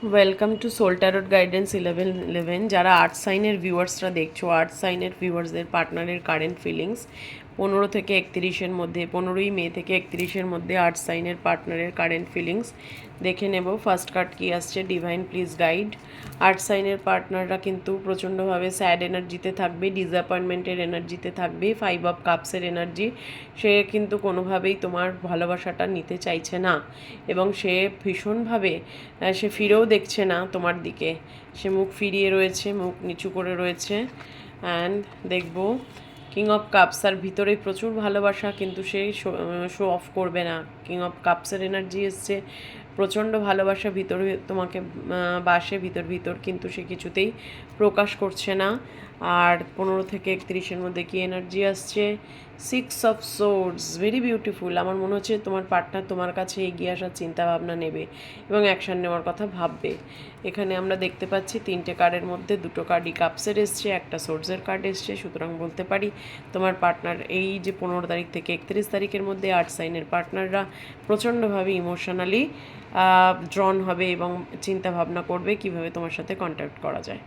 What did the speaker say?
Welcome to soul tarot guidance 1111। যারা art সাইনের ভিউয়ার্সরা দেখছো, আর্ট সাইনের ভিউয়ার্সদের পার্টনারের কারেন্ট ফিলিংস 15ই মে থেকে 31 মধ্যে আর্ট সাইনের পার্টনারের কারেন্ট ফিলিংস দেখে নেব। ফার্স্ট কার্ড কি আসছে, ডিভাইন প্লিজ গাইড। আর্ট সাইনের পার্টনাররা কিন্তু প্রচণ্ডভাবে স্যাড এনার্জিতে থাকবে, ডিসঅ্যাপয়েন্টমেন্টের এনার্জিতে থাকবে, 5 অফ কাপসের এনার্জি। সে কিন্তু কোনোভাবেই তোমার ভালোবাসাটা নিতে চাইছে না এবং সে ভীষণভাবে সে ফিরেও দেখছে না তোমার দিকে। সে মুখ ফিরিয়ে রয়েছে, মুখ নিচু করে রয়েছে। অ্যান্ড দেখবো কিং অফ কাপস, আর ভিতরে প্রচুর ভালোবাসা, কিন্তু সে শো অফ করবে না। কিং অফ কাপসের এনার্জি এসছে, প্রচণ্ড ভালোবাসা ভিতরে তোমাকে বাসে ভিতর কিন্তু সে কিছুতেই প্রকাশ করছে না। আর 15 থেকে 31-এর মধ্যে কি এনার্জি আসছে, 6 অফ সোর্ডস, ভেরি বিউটিফুল। আমার মনে হচ্ছে তোমার পার্টনার তোমার কাছে এগিয়ে আসার চিন্তাভাবনা নেবে এবং অ্যাকশান নেওয়ার কথা ভাববে। এখানে আমরা দেখতে পাচ্ছি 3টে কার্ডের মধ্যে 2টো কার্ডই কাপসের এসছে, একটা সোর্সের কার্ড এসছে। সুতরাং বলতে পারি তোমার পার্টনার এই যে 15 তারিখ থেকে 31 তারিখের মধ্যে আর্ট সাইনের পার্টনাররা প্রচণ্ডভাবে ইমোশনালি ড্রন হবে এবং চিন্তা ভাবনা করবে কিভাবে তোমার সাথে কন্ট্যাক্ট করা যায়।